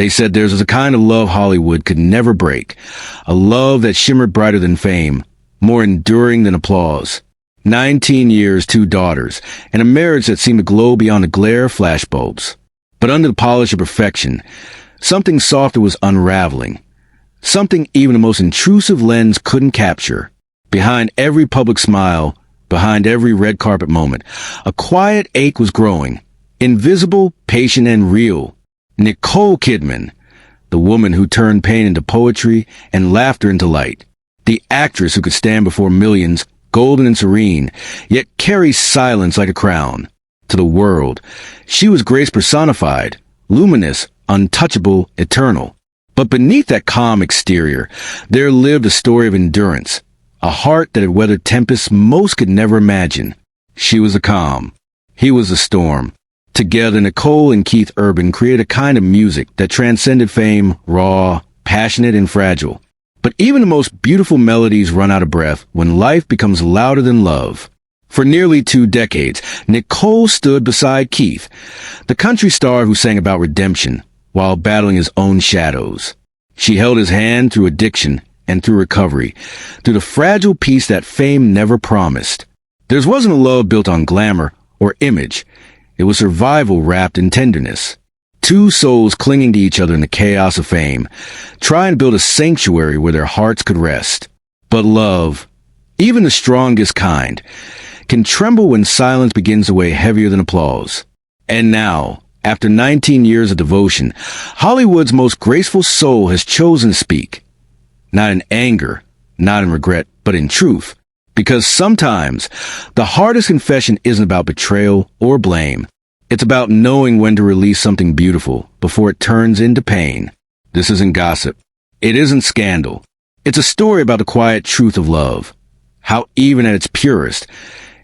They said theirs was a kind of love Hollywood could never break, a love that shimmered brighter than fame, more enduring than applause. 19 years, 2 daughters, and a marriage that seemed to glow beyond the glare of flashbulbs. But under the polish of perfection, something softer was unraveling. Something even the most intrusive lens couldn't capture. Behind every public smile, behind every red carpet moment, a quiet ache was growing. Invisible, patient, and real. Nicole Kidman, the woman who turned pain into poetry and laughter into light. The actress who could stand before millions, golden and serene, yet carry silence like a crown. To the world, she was grace personified, luminous, untouchable, eternal. But beneath that calm exterior, there lived a story of endurance, a heart that had weathered tempests most could never imagine. She was the calm. He was the storm. Together, Nicole and Keith Urban created a kind of music that transcended fame, raw, passionate, and fragile. But even the most beautiful melodies run out of breath when life becomes louder than love. For nearly 2 decades, Nicole stood beside Keith, the country star who sang about redemption while battling his own shadows. She held his hand through addiction and through recovery, through the fragile peace that fame never promised. Theirs wasn't a love built on glamour or image. It was survival wrapped in tenderness. 2 souls clinging to each other in the chaos of fame, trying to build a sanctuary where their hearts could rest. But love, even the strongest kind, can tremble when silence begins to weigh heavier than applause. And now, after 19 years of devotion, Hollywood's most graceful soul has chosen to speak. Not in anger, not in regret, but in truth. Because sometimes, the hardest confession isn't about betrayal or blame. It's about knowing when to release something beautiful before it turns into pain. This isn't gossip. It isn't scandal. It's a story about the quiet truth of love. How even at its purest,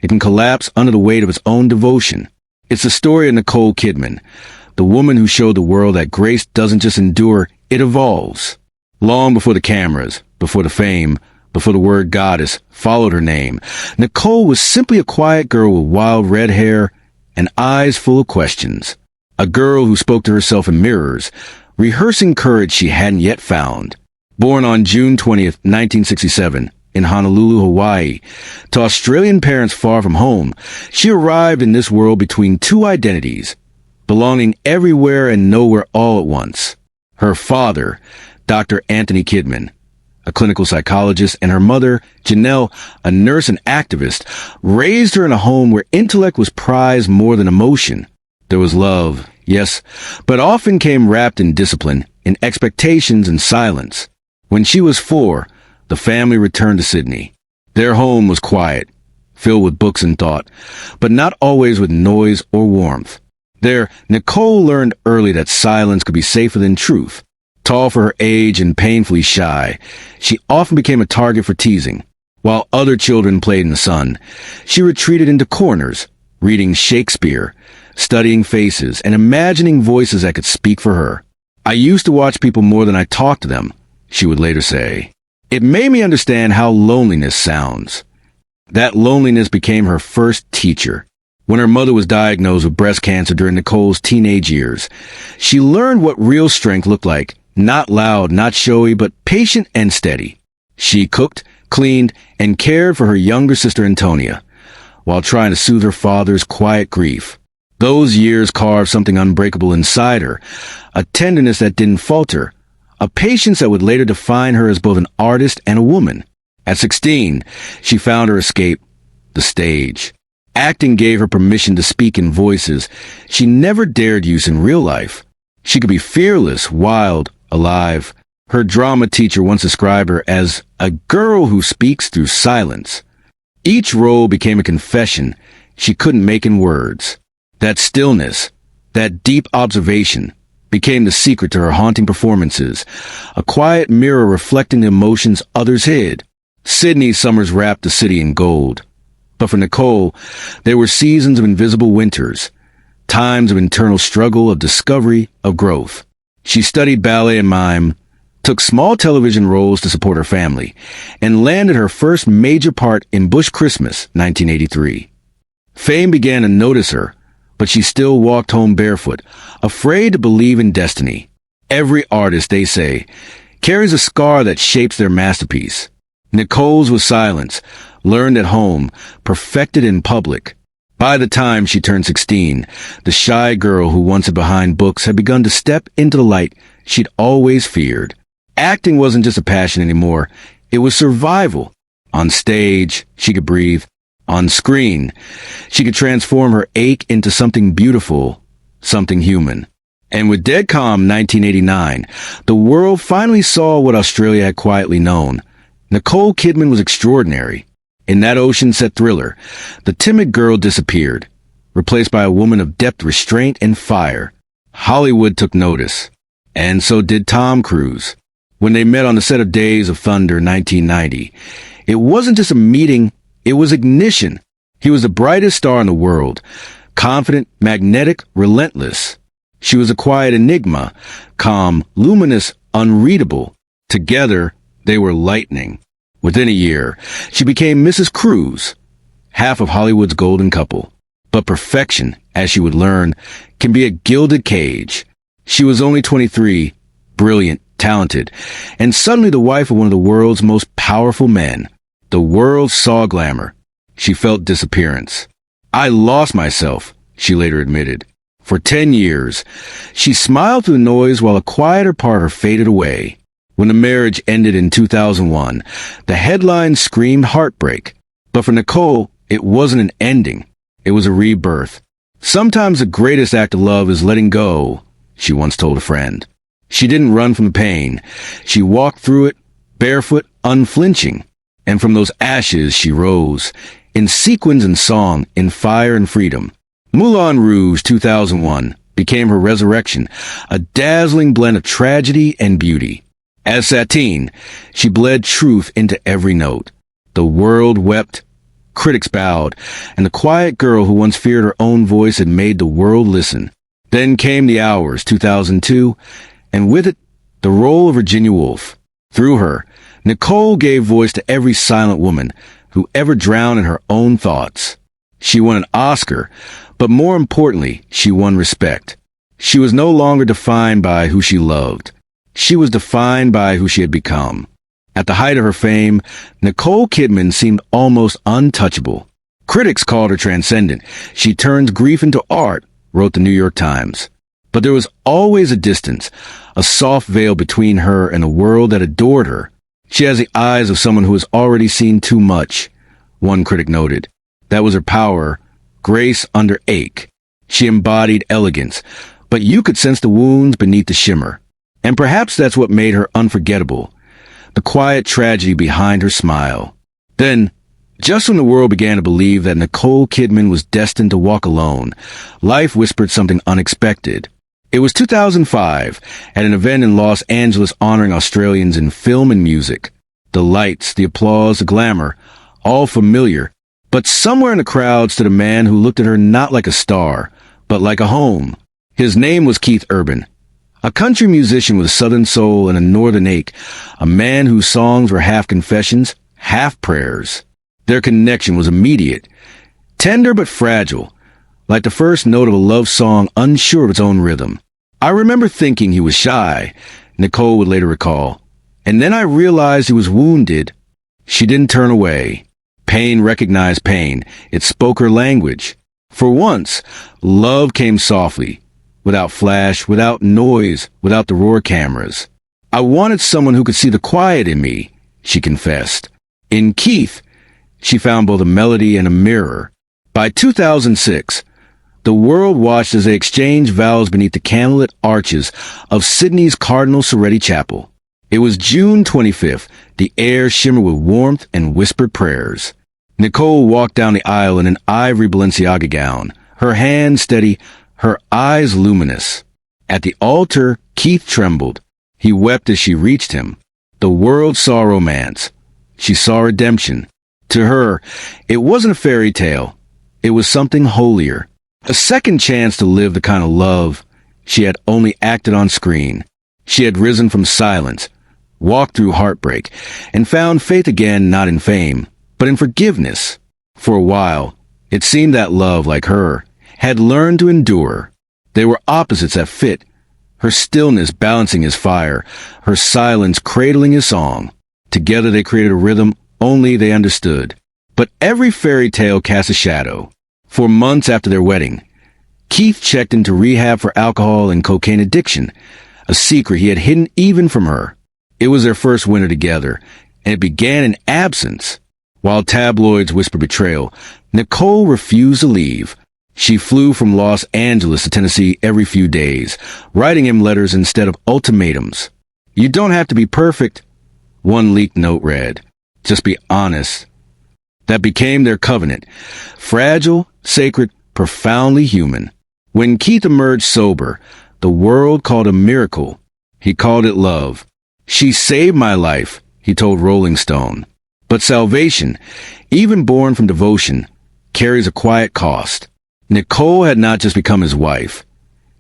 it can collapse under the weight of its own devotion. It's the story of Nicole Kidman, the woman who showed the world that grace doesn't just endure, it evolves. Long before the cameras, before the fame, before the word goddess followed her name, Nicole was simply a quiet girl with wild red hair and eyes full of questions. A girl who spoke to herself in mirrors, rehearsing courage she hadn't yet found. Born on June 20th, 1967, in Honolulu, Hawaii, to Australian parents far from home, she arrived in this world between 2 identities, belonging everywhere and nowhere all at once. Her father, Dr. Anthony Kidman, a clinical psychologist, and her mother, Janelle, a nurse and activist, raised her in a home where intellect was prized more than emotion. There was love, yes, but often came wrapped in discipline, in expectations and silence. When she was 4, the family returned to Sydney. Their home was quiet, filled with books and thought, but not always with noise or warmth. There, Nicole learned early that silence could be safer than truth. Tall for her age and painfully shy, she often became a target for teasing. While other children played in the sun, she retreated into corners, reading Shakespeare, studying faces, and imagining voices that could speak for her. "I used to watch people more than I talked to them," she would later say. It made me understand how loneliness sounds. That loneliness became her first teacher. When her mother was diagnosed with breast cancer during Nicole's teenage years, she learned what real strength looked like. Not loud, not showy, but patient and steady. She cooked, cleaned, and cared for her younger sister Antonia, while trying to soothe her father's quiet grief. Those years carved something unbreakable inside her, a tenderness that didn't falter, a patience that would later define her as both an artist and a woman. At 16, she found her escape, the stage. Acting gave her permission to speak in voices she never dared use in real life. She could be fearless, wild, alive. Her drama teacher once described her as a girl who speaks through silence. Each role became a confession she couldn't make in words. That stillness, that deep observation, became the secret to her haunting performances, a quiet mirror reflecting the emotions others hid. Sydney's summers wrapped the city in gold. But for Nicole, there were seasons of invisible winters, times of internal struggle, of discovery, of growth. She studied ballet and mime, took small television roles to support her family, and landed her first major part in Bush Christmas, 1983. Fame began to notice her, but she still walked home barefoot, afraid to believe in destiny. Every artist, they say, carries a scar that shapes their masterpiece. Nicole's was silence, learned at home, perfected in public. By the time she turned 16, the shy girl who once hid behind books had begun to step into the light she'd always feared. Acting wasn't just a passion anymore. It was survival. On stage, she could breathe. On screen, she could transform her ache into something beautiful, something human. And with Dead Calm 1989, the world finally saw what Australia had quietly known. Nicole Kidman was extraordinary. In that ocean-set thriller, the timid girl disappeared, replaced by a woman of depth, restraint, and fire. Hollywood took notice, and so did Tom Cruise. When they met on the set of Days of Thunder 1990, it wasn't just a meeting, it was ignition. He was the brightest star in the world, confident, magnetic, relentless. She was a quiet enigma, calm, luminous, unreadable. Together, they were lightning. Within a year, she became Mrs. Cruise, half of Hollywood's golden couple. But perfection, as she would learn, can be a gilded cage. She was only 23, brilliant, talented, and suddenly the wife of one of the world's most powerful men. The world saw glamour. She felt disappearance. "I lost myself," she later admitted. For 10 years, she smiled through the noise while a quieter part of her faded away. When the marriage ended in 2001, the headlines screamed heartbreak. But for Nicole, it wasn't an ending. It was a rebirth. "Sometimes the greatest act of love is letting go," she once told a friend. She didn't run from the pain. She walked through it, barefoot, unflinching. And from those ashes she rose, in sequins and song, in fire and freedom. Moulin Rouge 2001 became her resurrection, a dazzling blend of tragedy and beauty. As Satine, she bled truth into every note. The world wept, critics bowed, and the quiet girl who once feared her own voice had made the world listen. Then came The Hours 2002, and with it, the role of Virginia Woolf. Through her, Nicole gave voice to every silent woman who ever drowned in her own thoughts. She won an Oscar, but more importantly, she won respect. She was no longer defined by who she loved. She was defined by who she had become. At the height of her fame, Nicole Kidman seemed almost untouchable. Critics called her transcendent. "She turns grief into art," wrote the New York Times. But there was always a distance, a soft veil between her and a world that adored her. "She has the eyes of someone who has already seen too much," one critic noted. That was her power, grace under ache. She embodied elegance, but you could sense the wounds beneath the shimmer. And perhaps that's what made her unforgettable, the quiet tragedy behind her smile. Then, just when the world began to believe that Nicole Kidman was destined to walk alone, life whispered something unexpected. It was 2005, at an event in Los Angeles honoring Australians in film and music. The lights, the applause, the glamour, all familiar. But somewhere in the crowd stood a man who looked at her not like a star, but like a home. His name was Keith Urban, a country musician with a southern soul and a northern ache, a man whose songs were half confessions, half prayers. Their connection was immediate, tender but fragile, like the first note of a love song unsure of its own rhythm. "I remember thinking he was shy," Nicole would later recall. "And then I realized he was wounded." She didn't turn away. Pain recognized pain. It spoke her language. For once, love came softly, without flash, without noise, without the roar cameras. "I wanted someone who could see the quiet in me," she confessed. In Keith, she found both a melody and a mirror. By 2006, the world watched as they exchanged vows beneath the candlelit arches of Sydney's Cardinal Soretti Chapel. It was June 25th. The air shimmered with warmth and whispered prayers. Nicole walked down the aisle in an ivory Balenciaga gown, her hands steady, her eyes luminous. At the altar, Keith trembled. He wept as she reached him. The world saw romance. She saw redemption. To her, it wasn't a fairy tale. It was something holier. A second chance to live the kind of love she had only acted on screen. She had risen from silence, walked through heartbreak, and found faith again not in fame, but in forgiveness. For a while, it seemed that love, like her, had learned to endure. They were opposites that fit, her stillness balancing his fire, her silence cradling his song. Together they created a rhythm only they understood. But every fairy tale casts a shadow. For months after their wedding, Keith checked into rehab for alcohol and cocaine addiction, a secret he had hidden even from her. It was their first winter together, and it began in absence. While tabloids whispered betrayal, Nicole refused to leave. She flew from Los Angeles to Tennessee every few days, writing him letters instead of ultimatums. "You don't have to be perfect," one leaked note read. "Just be honest." That became their covenant. Fragile, sacred, profoundly human. When Keith emerged sober, the world called a miracle. He called it love. "She saved my life," he told Rolling Stone. But salvation, even born from devotion, carries a quiet cost. Nicole had not just become his wife.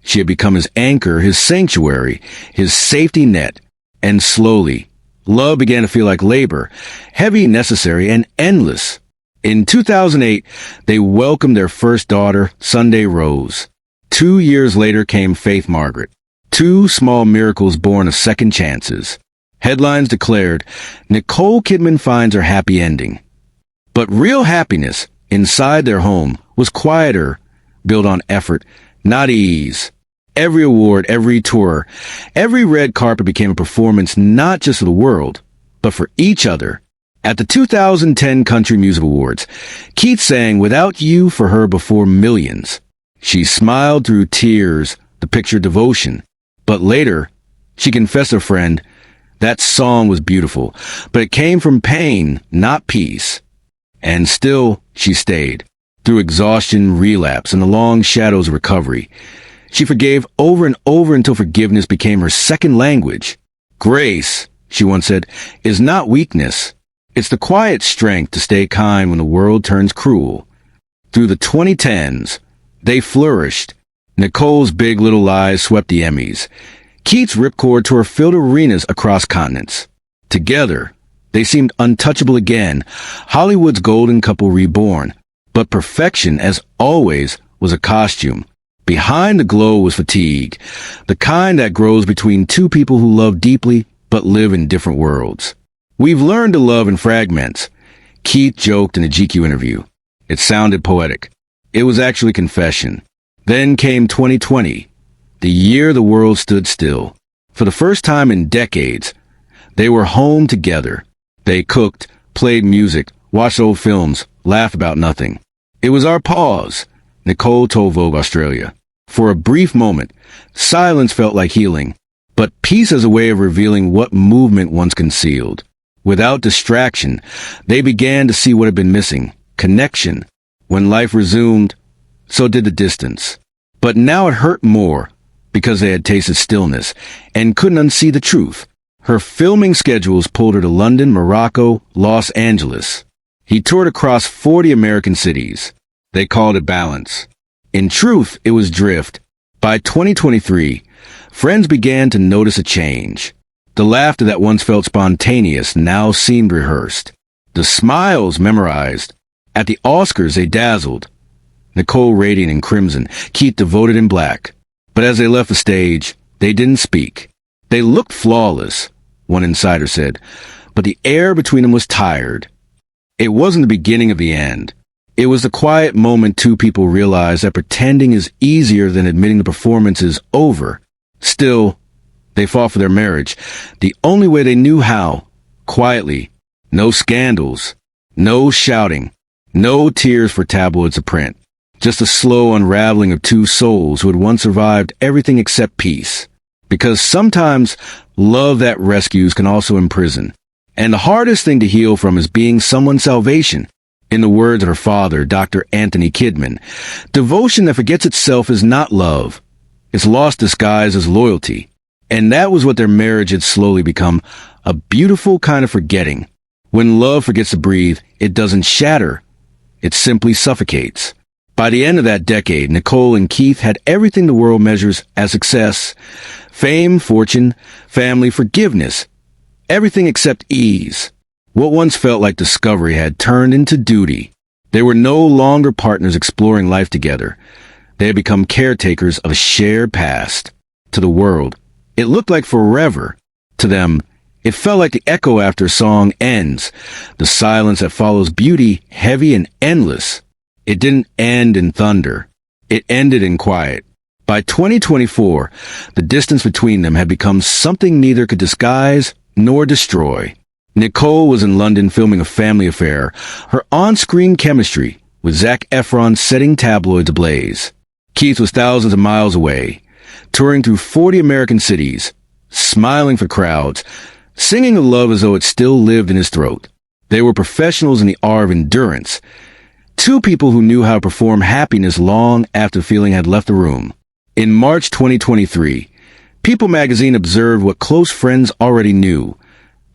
She had become his anchor, his sanctuary, his safety net. And slowly, love began to feel like labor, heavy, necessary, and endless. In 2008, they welcomed their first daughter, Sunday Rose. 2 years later came Faith Margaret. Two small miracles born of second chances. Headlines declared, Nicole Kidman finds her happy ending. But real happiness inside their home was quieter, built on effort, not ease. Every award, every tour, every red carpet became a performance not just for the world, but for each other. At the 2010 Country Music Awards, Keith sang Without You for her before millions. She smiled through tears, the picture devotion. But later, she confessed to a friend, that song was beautiful, but it came from pain, not peace. And still, she stayed. Through exhaustion, relapse, and the long shadows of recovery, she forgave over and over until forgiveness became her second language. Grace, she once said, is not weakness. It's the quiet strength to stay kind when the world turns cruel. Through the 2010s, they flourished. Nicole's Big Little Lies swept the Emmys. Keith's Ripcord Tour filled arenas across continents. Together, they seemed untouchable again, Hollywood's golden couple reborn. But perfection, as always, was a costume. Behind the glow was fatigue, the kind that grows between two people who love deeply but live in different worlds. We've learned to love in fragments, Keith joked in a GQ interview. It sounded poetic. It was actually confession. Then came 2020, the year the world stood still. For the first time in decades, they were home together. They cooked, played music, watched old films, laughed about nothing. It was our pause, Nicole told Vogue Australia. For a brief moment, silence felt like healing, but peace as a way of revealing what movement once concealed. Without distraction, they began to see what had been missing, connection. When life resumed, so did the distance. But now it hurt more, because they had tasted stillness, and couldn't unsee the truth. Her filming schedules pulled her to London, Morocco, Los Angeles. He toured across 40 American cities. They called it balance. In truth, it was drift. By 2023, friends began to notice a change. The laughter that once felt spontaneous now seemed rehearsed. The smiles memorized. At the Oscars, they dazzled. Nicole radiant in crimson, Keith devoted in black. But as they left the stage, they didn't speak. They looked flawless, one insider said, but the air between them was tired. It wasn't the beginning of the end. It was the quiet moment two people realized that pretending is easier than admitting the performance is over. Still, they fought for their marriage, the only way they knew how, quietly. No scandals, no shouting, no tears for tabloids to print. Just a slow unraveling of two souls who had once survived everything except peace. Because sometimes love that rescues can also imprison. And the hardest thing to heal from is being someone's salvation. In the words of her father, Dr. Anthony Kidman, devotion that forgets itself is not love. It's lost disguised as loyalty. And that was what their marriage had slowly become, a beautiful kind of forgetting. When love forgets to breathe, it doesn't shatter. It simply suffocates. By the end of that decade, Nicole and Keith had everything the world measures as success. Fame, fortune, family, forgiveness. Everything except ease. What once felt like discovery had turned into duty. They were no longer partners exploring life together. They had become caretakers of a shared past. To the world, it looked like forever. To them, it felt like the echo after a song ends, the silence that follows beauty, heavy and endless. It didn't end in thunder. It ended in quiet. By 2024, the distance between them had become something neither could disguise nor destroy. Nicole was in London filming a family affair, her on-screen chemistry with Zac Efron setting tabloids ablaze. Keith was thousands of miles away, touring through 40 American cities, smiling for crowds, singing of love as though it still lived in his throat. They were professionals in the art of endurance, two people who knew how to perform happiness long after the feeling had left the room. In March 2023, People magazine observed what close friends already knew.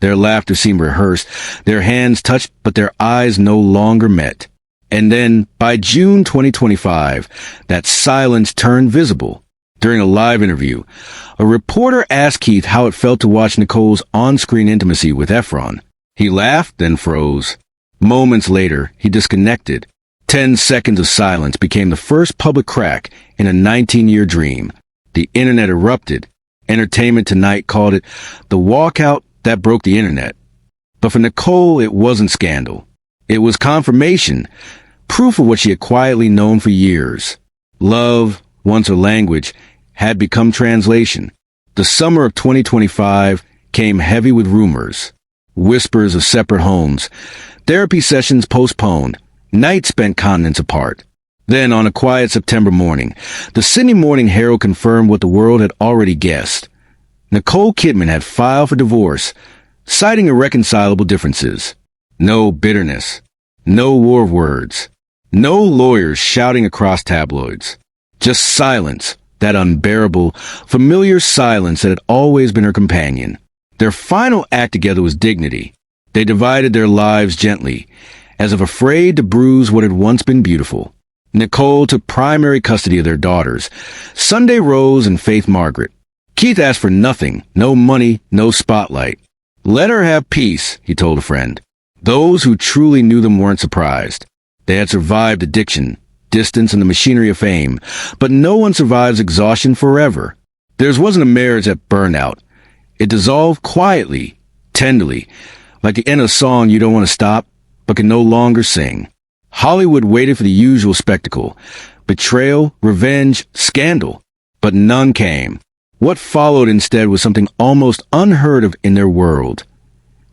Their laughter seemed rehearsed, their hands touched, but their eyes no longer met. And then, by June 2025, that silence turned visible. During a live interview, a reporter asked Keith how it felt to watch Nicole's on-screen intimacy with Efron. He laughed, then froze. Moments later, he disconnected. 10 seconds of silence became the first public crack in a 19-year dream. The internet erupted. Entertainment Tonight called it the walkout that broke the internet. But for Nicole, it wasn't scandal. It was confirmation, proof of what she had quietly known for years. Love, once her language, had become translation. The summer of 2025 came heavy with rumors. Whispers of separate homes, therapy sessions postponed, nights spent continents apart. Then, on a quiet September morning, the Sydney Morning Herald confirmed what the world had already guessed. Nicole Kidman had filed for divorce, citing irreconcilable differences. No bitterness. No war of words. No lawyers shouting across tabloids. Just silence, that unbearable, familiar silence that had always been her companion. Their final act together was dignity. They divided their lives gently, as if afraid to bruise what had once been beautiful. Nicole took primary custody of their daughters, Sunday Rose and Faith Margaret. Keith asked for nothing, no money, no spotlight. Let her have peace, he told a friend. Those who truly knew them weren't surprised. They had survived addiction, distance, and the machinery of fame, but no one survives exhaustion forever. Theirs wasn't a marriage that burned out. It dissolved quietly, tenderly, like the end of a song you don't want to stop, but can no longer sing. Hollywood waited for the usual spectacle, betrayal, revenge, scandal, but none came. What followed instead was something almost unheard of in their world.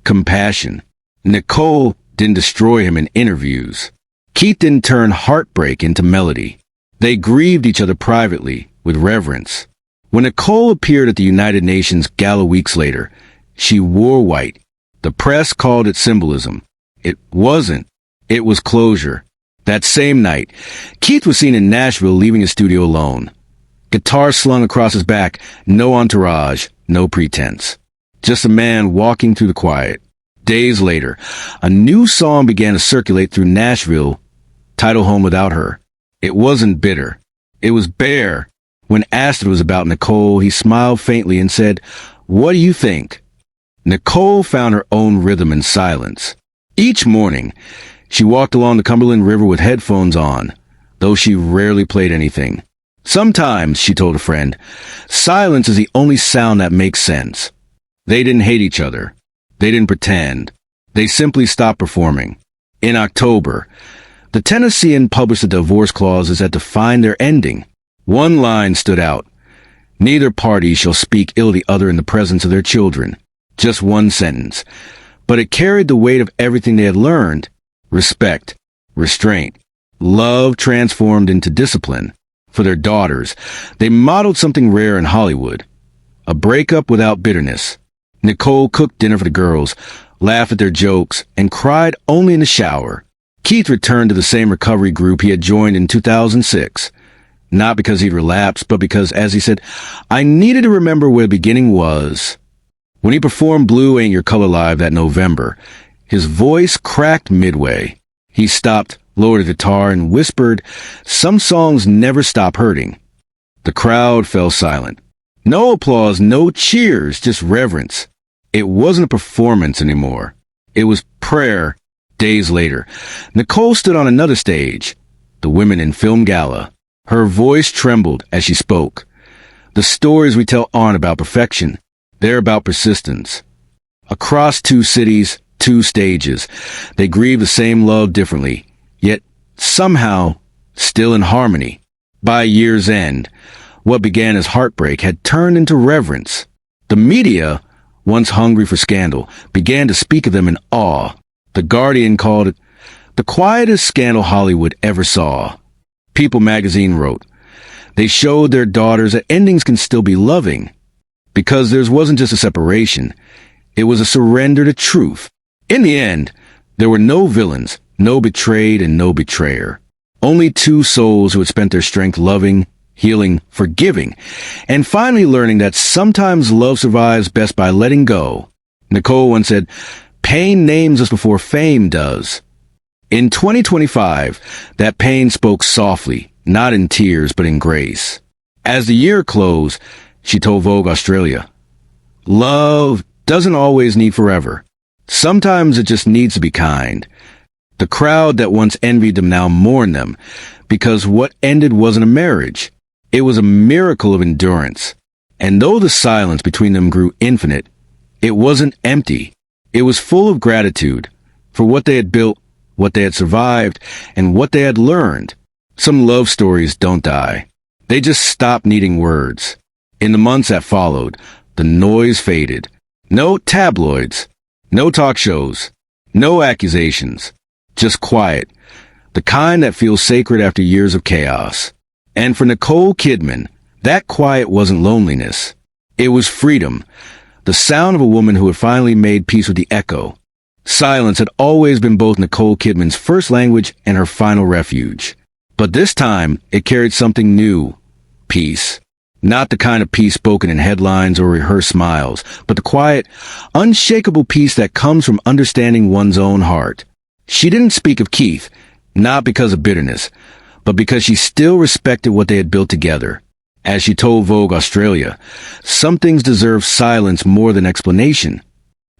Compassion. Nicole didn't destroy him in interviews. Keith didn't turn heartbreak into melody. They grieved each other privately, with reverence. When Nicole appeared at the United Nations Gala weeks later, she wore white. The press called it symbolism. It wasn't. It was closure. That same night, Keith was seen in Nashville leaving his studio alone. Guitar slung across his back, no entourage, no pretense. Just a man walking through the quiet. Days later, a new song began to circulate through Nashville, titled Home Without Her. It wasn't bitter. It was bare. When asked if it was about Nicole, he smiled faintly and said, "What do you think?" Nicole found her own rhythm in silence. Each morning, she walked along the Cumberland River with headphones on, though she rarely played anything. Sometimes, she told a friend, silence is the only sound that makes sense. They didn't hate each other. They didn't pretend. They simply stopped performing. In October, the Tennessean published the divorce clauses that defined their ending. One line stood out. Neither party shall speak ill of the other in the presence of their children. Just one sentence. But it carried the weight of everything they had learned. Respect, restraint, love transformed into discipline. For their daughters, they modeled something rare in Hollywood. A breakup without bitterness. Nicole cooked dinner for the girls, laughed at their jokes, and cried only in the shower. Keith returned to the same recovery group he had joined in 2006. Not because he'd relapsed, but because, as he said, I needed to remember where the beginning was. When he performed Blue Ain't Your Color Live that November, his voice cracked midway. He stopped, lowered the guitar, and whispered, "Some songs never stop hurting." The crowd fell silent. No applause, no cheers, just reverence. It wasn't a performance anymore. It was prayer. Days later, Nicole stood on another stage, the Women in Film Gala. Her voice trembled as she spoke. The stories we tell aren't about perfection. They're about persistence. Across two cities, two stages, they grieve the same love differently, yet somehow still in harmony. By year's end, what began as heartbreak had turned into reverence. The media, once hungry for scandal, began to speak of them in awe. The Guardian called it the quietest scandal Hollywood ever saw. People magazine wrote, they showed their daughters that endings can still be loving, because theirs wasn't just a separation, it was a surrender to truth. In the end, there were no villains, no betrayed, and no betrayer. Only two souls who had spent their strength loving, healing, forgiving, and finally learning that sometimes love survives best by letting go. Nicole once said, pain names us before fame does. In 2025, that pain spoke softly, not in tears, but in grace. As the year closed, she told Vogue Australia, love doesn't always need forever. Sometimes it just needs to be kind. The crowd that once envied them now mourned them, because what ended wasn't a marriage. It was a miracle of endurance. And though the silence between them grew infinite, it wasn't empty. It was full of gratitude for what they had built, what they had survived, and what they had learned. Some love stories don't die. They just stop needing words. In the months that followed, the noise faded. No tabloids, no talk shows, no accusations, just quiet, the kind that feels sacred after years of chaos. And for Nicole Kidman, that quiet wasn't loneliness. It was freedom, the sound of a woman who had finally made peace with the echo. Silence had always been both Nicole Kidman's first language and her final refuge. But this time, it carried something new. Peace. Not the kind of peace spoken in headlines or rehearsed smiles, but the quiet, unshakable peace that comes from understanding one's own heart. She didn't speak of Keith, not because of bitterness, but because she still respected what they had built together. As she told Vogue Australia, some things deserve silence more than explanation.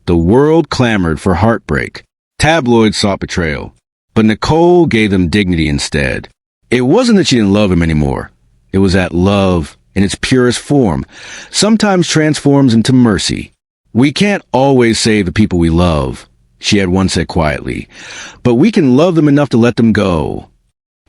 The world clamored for heartbreak. Tabloids sought betrayal. But Nicole gave them dignity instead. It wasn't that she didn't love him anymore. It was that love, in its purest form, sometimes transforms into mercy. We can't always save the people we love, she had once said quietly, but we can love them enough to let them go.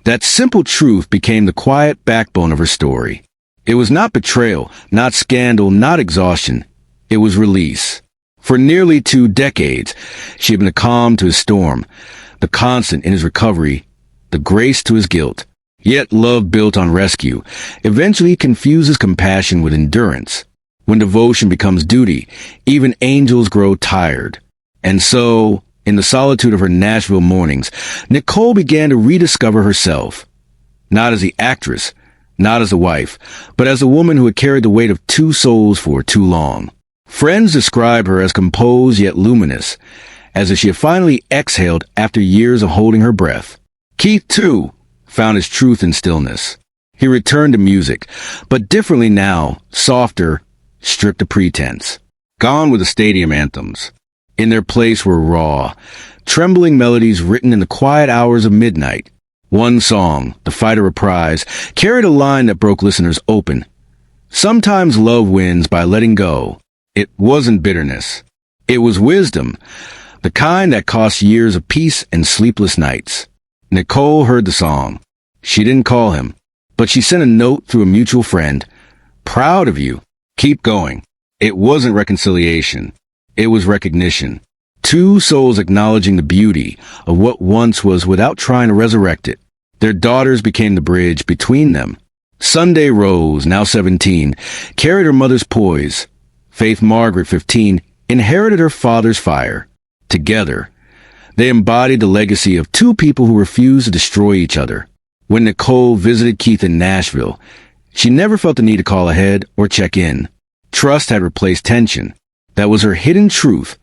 That simple truth became the quiet backbone of her story. It was not betrayal, not scandal, not exhaustion. It was release. For nearly 2 decades, she had been the calm to his storm, the constant in his recovery, the grace to his guilt. Yet love built on rescue eventually confuses compassion with endurance. When devotion becomes duty, even angels grow tired. And so, in the solitude of her Nashville mornings, Nicole began to rediscover herself. Not as the actress, not as the wife, but as the woman who had carried the weight of 2 souls for too long. Friends describe her as composed yet luminous, as if she had finally exhaled after years of holding her breath. Keith, too, found his truth in stillness. He returned to music, but differently now, softer, stripped of pretense. Gone were the stadium anthems. In their place were raw, trembling melodies written in the quiet hours of midnight. One song, The Fighter Reprise, carried a line that broke listeners open. Sometimes love wins by letting go. It wasn't bitterness. It was wisdom, the kind that cost years of peace and sleepless nights. Nicole heard the song. She didn't call him, but she sent a note through a mutual friend. Proud of you. Keep going. It wasn't reconciliation. It was recognition. 2 souls acknowledging the beauty of what once was without trying to resurrect it. Their daughters became the bridge between them. Sunday Rose, now 17, carried her mother's poise. Faith Margaret, 15, inherited her father's fire. Together, they embodied the legacy of 2 people who refused to destroy each other. When Nicole visited Keith in Nashville, she never felt the need to call ahead or check in. Trust had replaced tension. That was her hidden truth.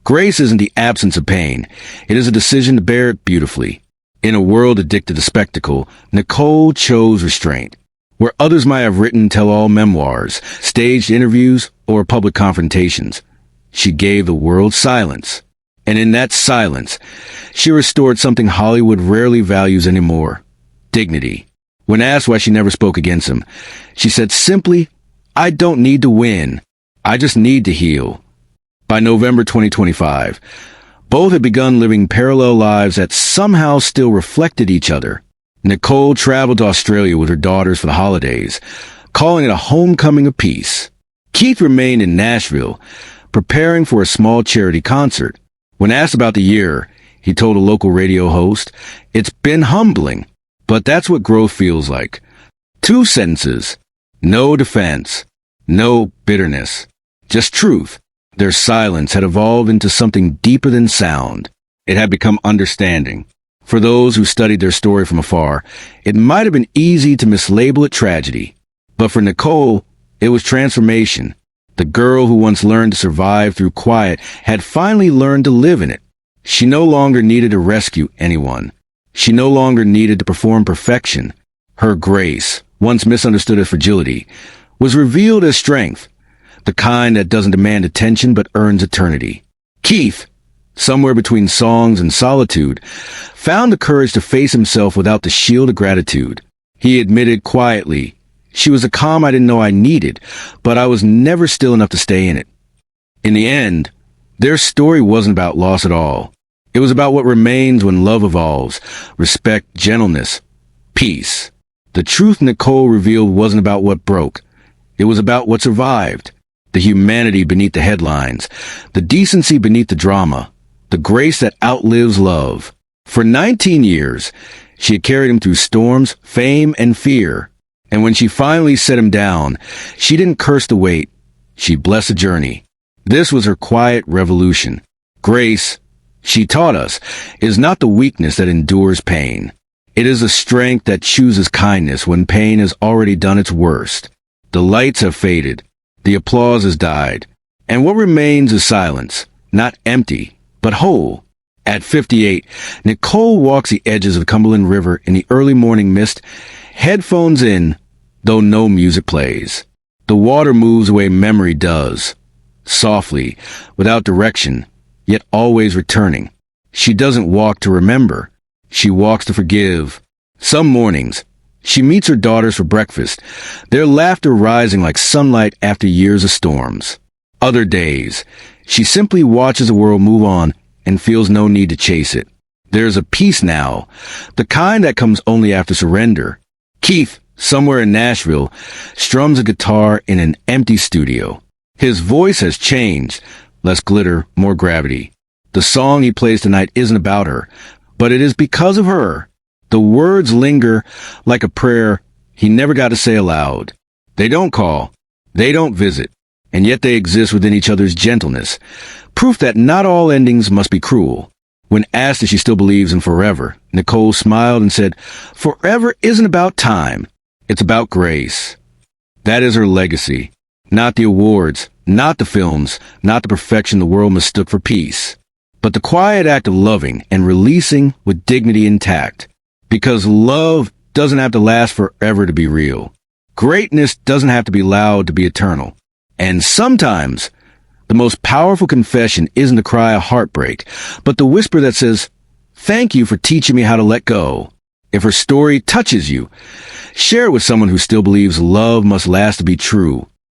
Grace isn't the absence of pain. It is a decision to bear it beautifully. In a world addicted to spectacle, Nicole chose restraint. Where others might have written tell-all memoirs, staged interviews, or public confrontations, she gave the world silence. And in that silence, she restored something Hollywood rarely values anymore: dignity. When asked why she never spoke against him, she said simply, I don't need to win. I just need to heal. By November 2025, both had begun living parallel lives that somehow still reflected each other. Nicole traveled to Australia with her daughters for the holidays, calling it a homecoming of peace. Keith remained in Nashville, preparing for a small charity concert. When asked about the year, he told a local radio host, "It's been humbling, but that's what growth feels like." 2 sentences. No defense. No bitterness. Just truth. Their silence had evolved into something deeper than sound. It had become understanding. For those who studied their story from afar, it might have been easy to mislabel it tragedy. But for Nicole, it was transformation. The girl who once learned to survive through quiet had finally learned to live in it. She no longer needed to rescue anyone. She no longer needed to perform perfection. Her grace, once misunderstood as fragility, was revealed as strength. The kind that doesn't demand attention but earns eternity. Keith, somewhere between songs and solitude, found the courage to face himself without the shield of gratitude. He admitted quietly, "She was a calm I didn't know I needed, but I was never still enough to stay in it." In the end, their story wasn't about loss at all. It was about what remains when love evolves, respect, gentleness, peace. The truth Nicole revealed wasn't about what broke. It was about what survived. The humanity beneath the headlines, the decency beneath the drama, the grace that outlives love. For 19 years, she had carried him through storms, fame, and fear. And when she finally set him down, she didn't curse the weight. She blessed the journey. This was her quiet revolution. Grace, she taught us, is not the weakness that endures pain. It is a strength that chooses kindness when pain has already done its worst. The lights have faded. The applause has died. And what remains is silence, not empty, but whole. At 58, Nicole walks the edges of Cumberland River in the early morning mist, headphones in, though no music plays. The water moves the way memory does, softly, without direction, yet always returning. She doesn't walk to remember. She walks to forgive. Some mornings, she meets her daughters for breakfast, their laughter rising like sunlight after years of storms. Other days, she simply watches the world move on and feels no need to chase it. There's a peace now, the kind that comes only after surrender. Keith, somewhere in Nashville, strums a guitar in an empty studio. His voice has changed, less glitter, more gravity. The song he plays tonight isn't about her, but it is because of her. The words linger like a prayer he never got to say aloud. They don't call, they don't visit, and yet they exist within each other's gentleness, proof that not all endings must be cruel. When asked if she still believes in forever, Nicole smiled and said, "Forever isn't about time, it's about grace." That is her legacy. Not the awards, not the films, not the perfection the world mistook for peace, but the quiet act of loving and releasing with dignity intact. Because love doesn't have to last forever to be real. Greatness doesn't have to be loud to be eternal. And sometimes, the most powerful confession isn't the cry of heartbreak, but the whisper that says, "Thank you for teaching me how to let go." If her story touches you, share it with someone who still believes love must last to be true.